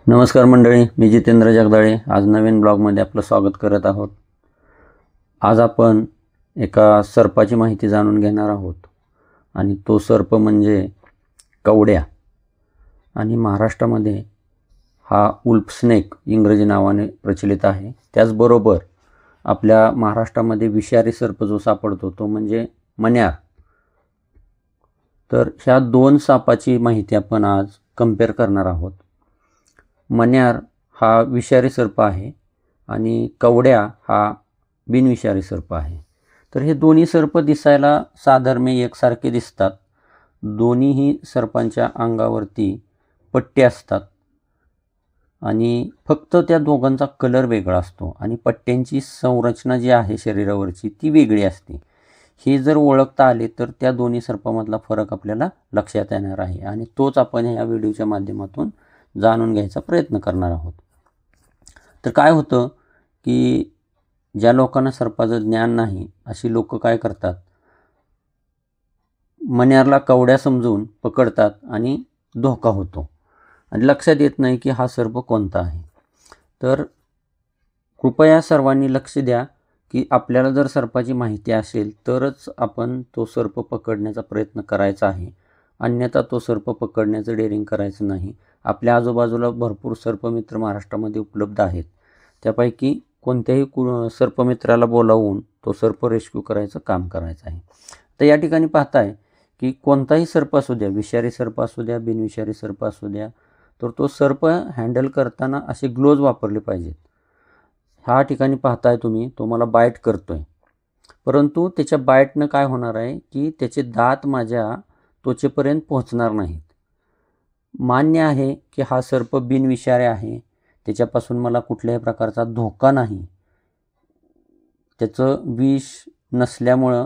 नमस्कार मंडळी, मी जितेंद्र जगदाळे आज नवीन ब्लॉगमध्ये आपलं स्वागत करत आहोत। आज आपण एका सर्पाची माहिती जाणून घेणार आहोत आणि तो सर्प म्हणजे कवड्या। आणि महाराष्ट्रामध्ये हा उल्फ स्नेक इंग्रजी नावाने प्रचलित आहे। त्याचबरोबर आपल्या महाराष्ट्रामध्ये विषारी सर्प जो सापडतो तो म्हणजे मण्यार। तर ह्या दोन सापाची माहिती आपण आज कंपेअर करणार आहोत। मण्यार हा विषारी सर्प आहे आणि कवड्या हा बिनविषारी सर्प आहे। तर हे दोन्ही सर्प दिसायला साधर्म्य एकसारखे दिसतात। दोन्हीही सर्पांच्या अंगावरती पट्टे असतात आणि फक्त त्या दोघांचा कलर वेगळा असतो आणि पट्ट्यांची संरचना जी आहे शरीरावरची ती वेगळी असते। हे जर ओळखता आले तर त्या दोन्ही सर्पांमधला फरक आपल्याला लक्षात येणार आहे आणि तोच आपण या व्हिडिओच्या माध्यमातून जाणून घ्यायचा प्रयत्न करणार आहोत। तर काय होतं की ज्या लोकांना सर्पाचं ज्ञान नाही अशी लोक काय करतात, मण्यारला कवड्या समजून पकडतात आणि धोका होतो आणि लक्षात येत नाही की हा सर्प कोणता आहे। तर कृपया सर्वांनी लक्ष द्या की आपल्याला जर सर्पाची माहिती असेल तरच आपण तो सर्प पकडण्याचा प्रयत्न करायचा आहे, अन्यथा तो सर्प पकडण्याचं डेअरिंग करायचं नाही। आपल्या आजूबाजूला भरपूर सर्पमित्र महाराष्ट्रामध्ये उपलब्ध आहेत, त्यापैकी कोणत्याही सर्पमित्राला बोलावून तो सर्प रेस्क्यू करायचं काम करायचं आहे। तर या ठिकाणी पाहताय की कोणताही सर्प असू द्या, विषारी सर्प असू द्या, बिनविषारी सर्प असू द्या, तर तो सर्प हँडल करताना असे ग्लोव्ज वापरले पाहिजेत। ह्या ठिकाणी पाहताय तुम्ही तो मला बाईट करतोय, परंतु त्याच्या बाईटनं काय होणार आहे की त्याचे दात माझ्या त्वचेपर्यंत पोहोचणार नाहीत। मान्य आहे की हा सर्प बिनविषारी आहे, त्याच्यापासून मला कुठल्याही प्रकारचा धोका नाही, त्याचं विष नसल्यामुळं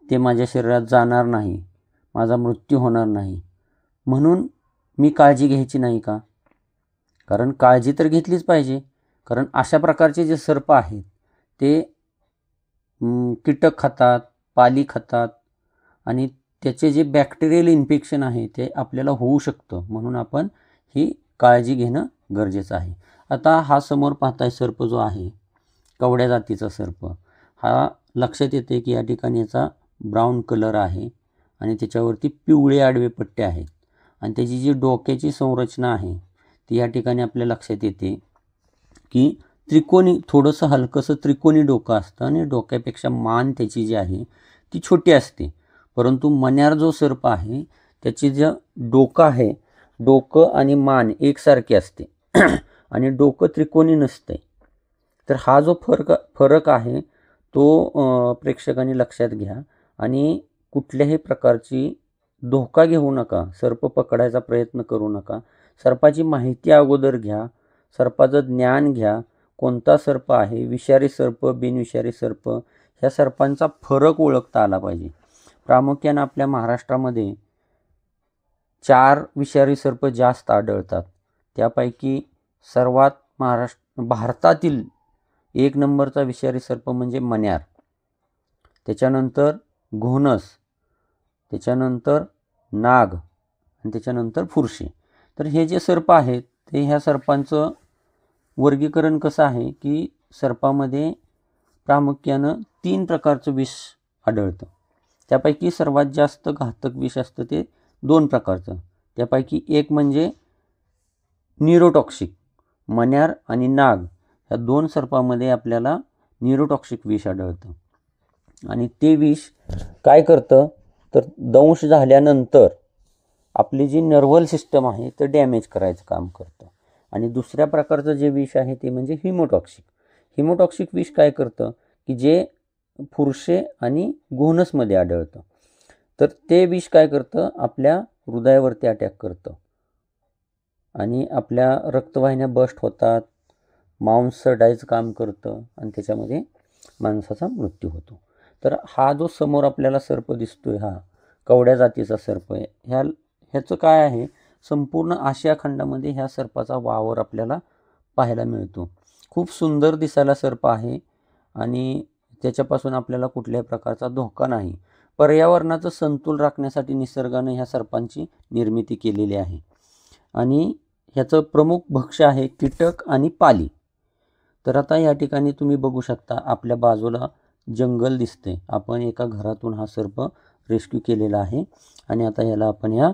ते माझ्या शरीरात जाणार नाही, माझा मृत्यू होणार नाही, म्हणून मी काळजी घ्यायची नाही का? कारण काळजी तर घेतलीच पाहिजे। कारण अशा प्रकारचे जे सर्प आहेत ते कीटक खातात, पाली खातात आणि त्याचे जे बॅक्टेरियल इन्फेक्शन आहे ते आपल्याला होऊ शकतं, म्हणून आपण ही काळजी घेणं गरजेचं आहे। आता हा समोर पाहताय सर्प जो आहे कवड्या जातीचा सर्प, हा लक्षात येते की या ठिकाणी याचा ब्राऊन कलर आहे आणि त्याच्यावरती पिवळे आडवे पट्टे आहेत आणि त्याची जी डोक्याची संरचना आहे ती या ठिकाणी आपल्या लक्षात येते की त्रिकोणी, थोडंसं हलकंसं त्रिकोणी डोकं असतं आणि डोक्यापेक्षा मान त्याची जी आहे ती छोटी असते। परंतु मण्यार जो सर्प आहे त्याची जे डोकं आहे, डोकं आणि मान एकसारखे असते आणि डोकं त्रिकोणी नसते। तर हा जो फरक आहे तो प्रेक्षकांनी लक्षात घ्या आणि कुठल्याही प्रकारची धोका घेऊ नका, सर्प पकडायचा प्रयत्न करू नका। सर्पाची माहिती अगोदर घ्या, सर्पाचं ज्ञान घ्या, कोणता सर्प आहे, विषारी सर्प, बिनविषारी सर्प, ह्या सर्पांचा फरक ओळखता आला पाहिजे। प्रामुख्याने आपल्या महाराष्ट्रामध्ये 4 विषारी सर्प जास्त आढळतात, त्यापैकी सर्वात भारतातील 1 नंबरचा विषारी सर्प म्हणजे मण्यार, त्याच्यानंतर घोणस, त्याच्यानंतर नाग आणि त्याच्यानंतर फुरशी। तर हे जे सर्प आहेत ते ह्या सर्पांचं वर्गीकरण कसं आहे की सर्पामध्ये प्रामुख्यानं 3 प्रकारचं विष आढळतं, त्यापैकी सर्वात जास्त घातक विष असतं ते 2 प्रकारचं। त्यापैकी एक म्हणजे न्यूरोटॉक्सिक, मण्यार आणि नाग ह्या 2 सर्पामध्ये आपल्याला न्यूरोटॉक्सिक विष आढळतं आणि ते विष काय करतं तर दंश झाल्यानंतर आपली जी नर्व्हल सिस्टम आहे ते डॅमेज करायचं काम करतं। आणि दुसऱ्या प्रकारचं जे विष आहे ते म्हणजे हिमोटॉक्सिक। हिमोटॉक्सिक विष काय करतं की जे फुरशे आणि घोणसमध्ये आढळतं, तर ते विष काय करतं आपल्या हृदयावरती अटॅक करतं आणि आपल्या रक्तवाहिन्या बस्ट होतात, मांस सडायचं काम करतं आणि त्याच्यामध्ये माणसाचा मृत्यू होतो। तर हा जो समोर आपल्याला सर्प दिसतोय हा कवड्या जातीचा सर्प आहे, ह्याचं काय आहे, संपूर्ण आशिया खंडामध्ये ह्या सर्पाचा वावर आपल्याला पाहायला मिळतो। खूप सुंदर दिसायला सर्प आहे आणि त्याच्यापासून आपल्याला कुठल्याही प्रकारचा धोका नाही। पर्यावरणाचं संतुलन राखण्यासाठी निसर्गाने ह्या सर्पांची निर्मिती केलेली आहे आणि ह्याचं प्रमुख भक्ष्य आहे कीटक आणि पाली. तर आता या ठिकाणी तुम्ही बघू शकता आपल्या बाजूला जंगल दिसते. आपण एका घरातून हा सर्प रेस्क्यू केलेला आहे आणि आता याला आपण या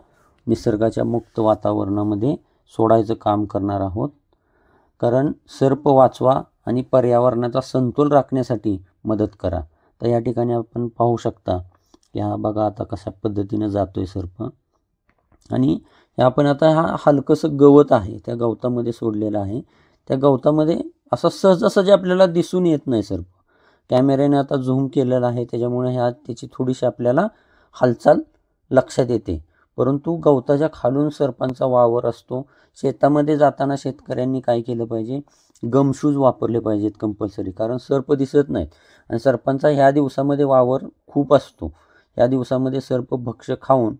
निसर्गाच्या मुक्त वातावरणामध्ये सोडायचं काम करणार आहोत. कारण सर्प वाचवा आणि पर्यावरणाचा समतोल राखण्यासाठी मदत करा. तर या ठिकाणी आपण पाहू शकता की हा बघा आता कशा पद्धतीनं जातोय सर्प. आणि आपण आता हा हलकंसं गवत आहे त्या गवतामध्ये सोडलेलं आहे. त्या गवतामध्ये असं सहजासहजी आपल्याला दिसून येत नाही सर्प. कॅमेऱ्याने आता झूम केलेला आहे त्याच्यामुळे त्याची थोडीशी आपल्याला हालचाल लक्षात येते. परंतु गवताच्या खालून सर्पांचा वावर असतो. शेतामध्ये जाताना शेतकऱ्यांनी काय केलं पाहिजे, गमशूज वापरले पाहिजेत कंपल्सरी. कारण सर्प दिसत नाहीत आणि सर्पांचा ह्या दिवसामध्ये वावर खूप असतो. या दिवसामध्ये सर्प भक्ष्य खाऊन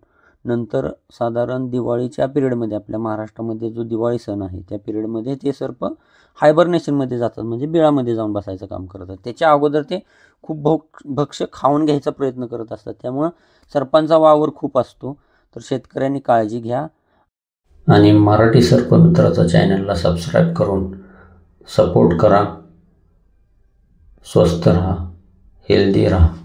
नंतर साधारण दिवाळीच्या पिरियडमध्ये आपल्या महाराष्ट्रामध्ये जो दिवाळी सण आहे त्या पिरियडमध्ये ते सर्प हायबरनेशनमध्ये जातात, म्हणजे बिळामध्ये जाऊन बसायचं काम करतात. त्याच्या अगोदर ते खूप भक्ष्य खाऊन घ्यायचा प्रयत्न करत असतात. त्यामुळं सर्पांचा वावर खूप असतो. तर शेतकऱ्यांनी काळजी घ्या आणि मराठी सर्प मित्राचा चॅनलला सबस्क्राईब करून सपोर्ट करा. स्वस्थ राहा, हेल्दी राहा.